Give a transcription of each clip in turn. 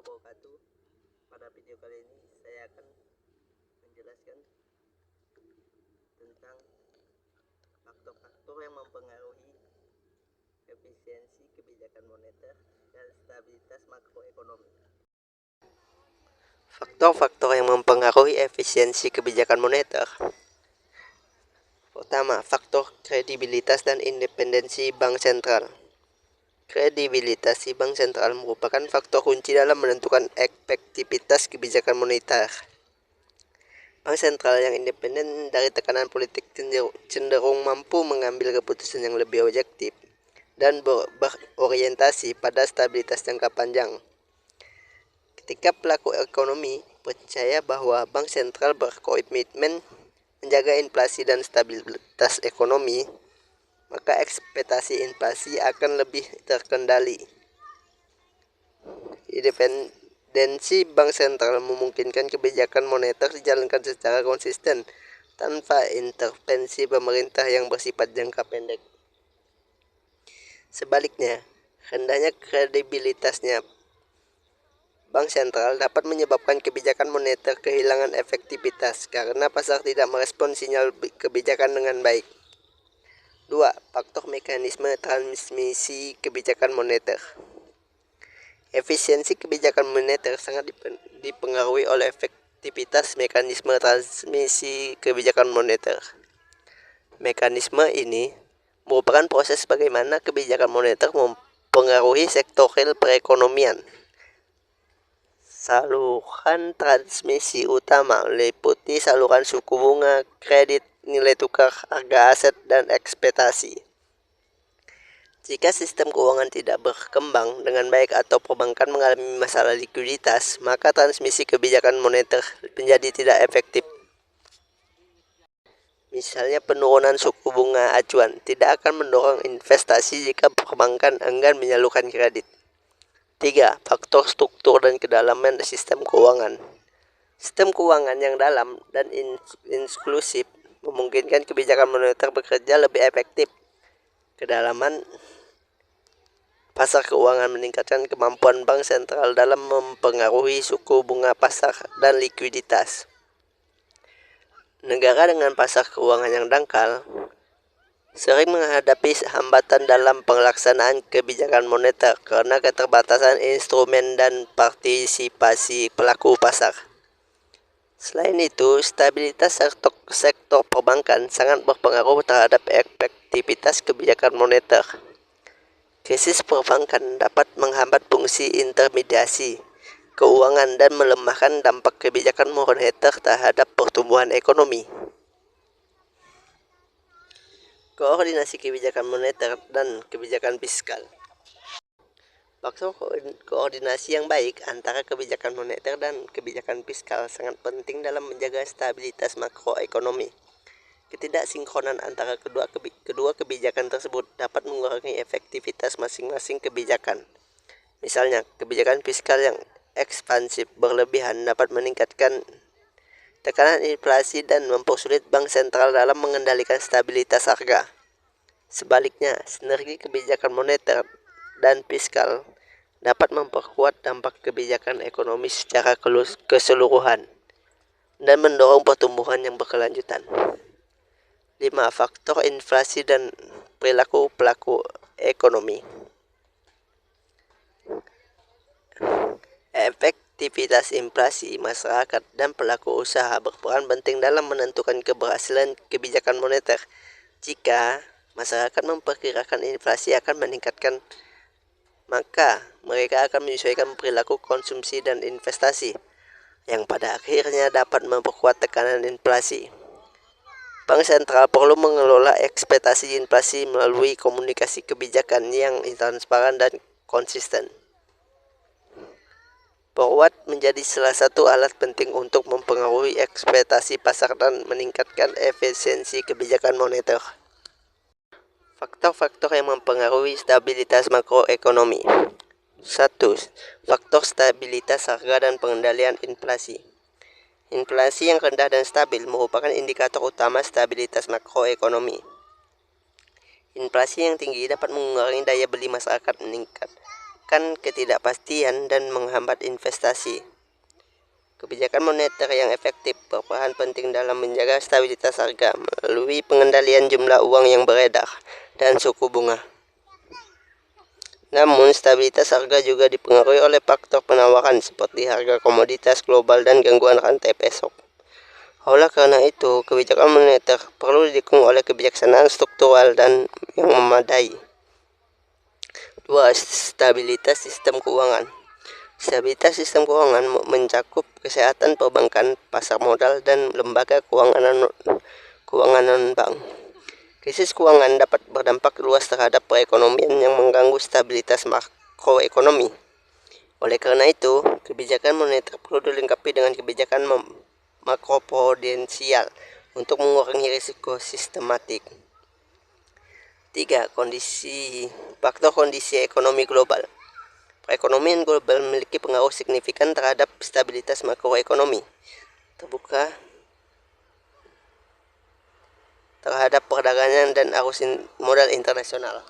wabarakatuh. Pada video kali ini saya akan menjelaskan tentang faktor-faktor yang mempengaruhi efisiensi kebijakan moneter dan stabilitas makroekonomi. Faktor-faktor yang mempengaruhi efisiensi kebijakan moneter. Pertama, faktor kredibilitas dan independensi bank sentral. Kredibilitas si bank sentral merupakan faktor kunci dalam menentukan efektivitas kebijakan moneter. Bank sentral yang independen dari tekanan politik cenderung mampu mengambil keputusan yang lebih objektif dan berorientasi pada stabilitas jangka panjang. Ketika pelaku ekonomi percaya bahwa bank sentral berkomitmen menjaga inflasi dan stabilitas ekonomi, maka ekspektasi inflasi akan lebih terkendali. Independensi bank sentral memungkinkan kebijakan moneter dijalankan secara konsisten tanpa intervensi pemerintah yang bersifat jangka pendek. Sebaliknya, rendahnya kredibilitasnya bank sentral dapat menyebabkan kebijakan moneter kehilangan efektivitas karena pasar tidak merespon sinyal kebijakan dengan baik. 2. Faktor mekanisme transmisi kebijakan moneter. Efisiensi kebijakan moneter sangat dipengaruhi oleh efektivitas mekanisme transmisi kebijakan moneter. Mekanisme ini merupakan proses bagaimana kebijakan moneter mempengaruhi sektor real perekonomian. Saluran transmisi utama meliputi saluran suku bunga, kredit, nilai tukar, harga aset, dan ekspektasi. Jika sistem keuangan tidak berkembang dengan baik atau perbankan mengalami masalah likuiditas, maka transmisi kebijakan moneter menjadi tidak efektif. Misalnya penurunan suku bunga acuan tidak akan mendorong investasi jika perbankan enggan menyalurkan kredit. 3. Faktor struktur dan kedalaman sistem keuangan. Sistem keuangan yang dalam dan inklusif memungkinkan kebijakan moneter bekerja lebih efektif. Kedalaman pasar keuangan meningkatkan kemampuan bank sentral dalam mempengaruhi suku bunga pasar dan likuiditas. Negara dengan pasar keuangan yang dangkal sering menghadapi hambatan dalam pelaksanaan kebijakan moneter karena keterbatasan instrumen dan partisipasi pelaku pasar. Selain itu, stabilitas sektor perbankan sangat berpengaruh terhadap efektivitas kebijakan moneter. Krisis perbankan dapat menghambat fungsi intermediasi keuangan dan melemahkan dampak kebijakan moneter terhadap pertumbuhan ekonomi. Koordinasi kebijakan moneter dan kebijakan fiskal. Faktor koordinasi yang baik antara kebijakan moneter dan kebijakan fiskal sangat penting dalam menjaga stabilitas makroekonomi. Ketidaksinkronan antara kedua kebijakan tersebut dapat mengurangi efektivitas masing-masing kebijakan. Misalnya, kebijakan fiskal yang ekspansif berlebihan dapat meningkatkan tekanan inflasi dan mempersulit bank sentral dalam mengendalikan stabilitas harga. Sebaliknya, sinergi kebijakan moneter dan fiskal dapat memperkuat dampak kebijakan ekonomi secara keseluruhan dan mendorong pertumbuhan yang berkelanjutan. 5. Faktor inflasi dan perilaku pelaku ekonomi. Efektivitas inflasi, masyarakat, dan pelaku usaha berperan penting dalam menentukan keberhasilan kebijakan moneter. Jika masyarakat memperkirakan inflasi akan meningkatkan, maka mereka akan menyesuaikan perilaku konsumsi dan investasi, yang pada akhirnya dapat memperkuat tekanan inflasi. Bank sentral perlu mengelola ekspektasi inflasi melalui komunikasi kebijakan yang transparan dan konsisten. Forward menjadi salah satu alat penting untuk mempengaruhi ekspektasi pasar dan meningkatkan efisiensi kebijakan moneter. Faktor-faktor yang mempengaruhi stabilitas makroekonomi. 1. Faktor stabilitas harga dan pengendalian inflasi. Inflasi yang rendah dan stabil merupakan indikator utama stabilitas makroekonomi. Inflasi yang tinggi dapat mengurangi daya beli masyarakat meningkat, menyebabkan ketidakpastian dan menghambat investasi. Kebijakan moneter yang efektif berperan penting dalam menjaga stabilitas harga melalui pengendalian jumlah uang yang beredar dan suku bunga. Namun, stabilitas harga juga dipengaruhi oleh faktor penawaran seperti harga komoditas global dan gangguan rantai pasok. Oleh karena itu, kebijakan moneter perlu didukung oleh kebijaksanaan struktural dan yang memadai. 2. Stabilitas sistem keuangan. Stabilitas sistem keuangan mencakup kesehatan perbankan, pasar modal, dan lembaga keuangan non-bank. Krisis keuangan dapat berdampak luas terhadap perekonomian yang mengganggu stabilitas makroekonomi. Oleh karena itu, kebijakan moneter perlu dilengkapi dengan kebijakan makroprudensial untuk mengurangi risiko sistematik. 3. Faktor kondisi ekonomi global. Perekonomian global memiliki pengaruh signifikan terhadap stabilitas makroekonomi. Terhadap perdagangan dan arus modal internasional.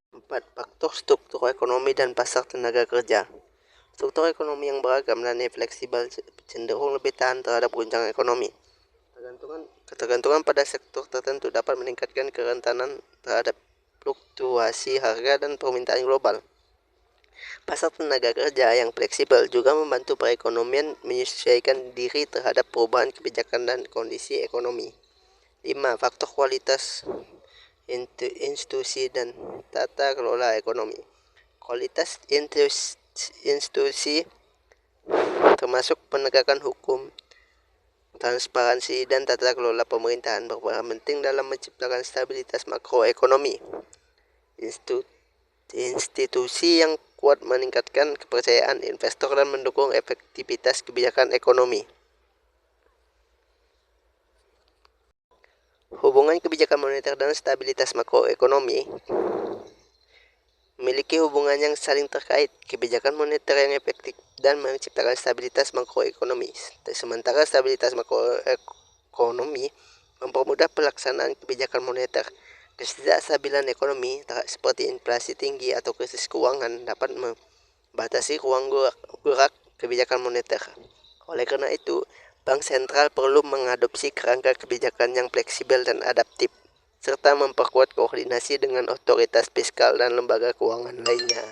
4. Faktor struktur ekonomi dan pasar tenaga kerja. Struktur ekonomi yang beragam dan fleksibel cenderung lebih tahan terhadap guncangan ekonomi. Ketergantungan pada sektor tertentu dapat meningkatkan kerentanan terhadap fluktuasi harga dan permintaan global. Pasar tenaga kerja yang fleksibel juga membantu perekonomian menyesuaikan diri terhadap perubahan kebijakan dan kondisi ekonomi. 5. Faktor kualitas institusi dan tata kelola ekonomi. Kualitas institusi termasuk penegakan hukum, transparansi, dan tata kelola pemerintahan berperan penting dalam menciptakan stabilitas makroekonomi. Institusi yang kuat meningkatkan kepercayaan investor dan mendukung efektivitas kebijakan ekonomi. Hubungan kebijakan moneter dan stabilitas makroekonomi memiliki hubungan yang saling terkait. Kebijakan moneter yang efektif dan menciptakan stabilitas makroekonomi, sementara stabilitas makroekonomi mempermudah pelaksanaan kebijakan moneter. Ketidakstabilan ekonomi seperti inflasi tinggi atau krisis keuangan dapat membatasi ruang gerak kebijakan moneter. Oleh karena itu, Bank sentral perlu mengadopsi kerangka kebijakan yang fleksibel dan adaptif, serta memperkuat koordinasi dengan otoritas fiskal dan lembaga keuangan lainnya.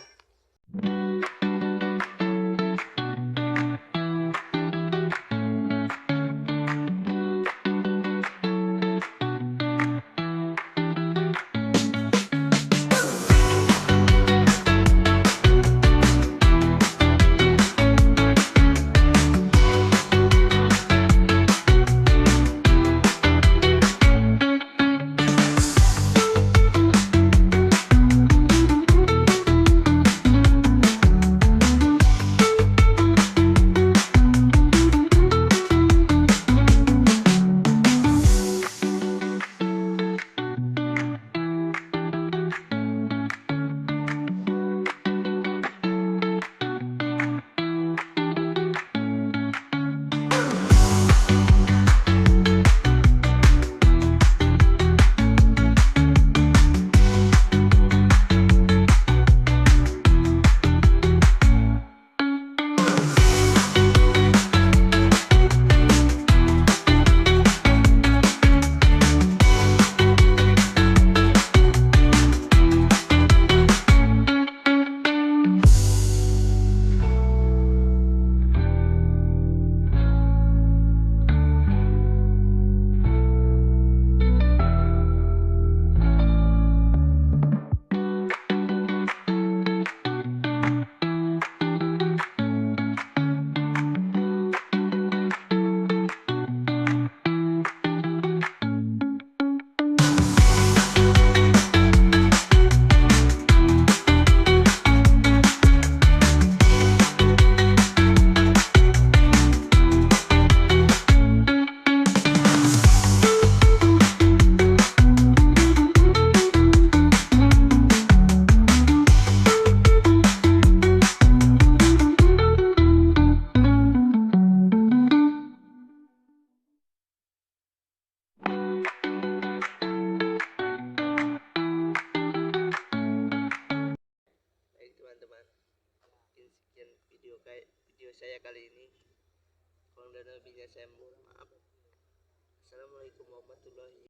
video saya kali ini. Kurang dan lebihnya saya mohon maaf. Assalamualaikum warahmatullahi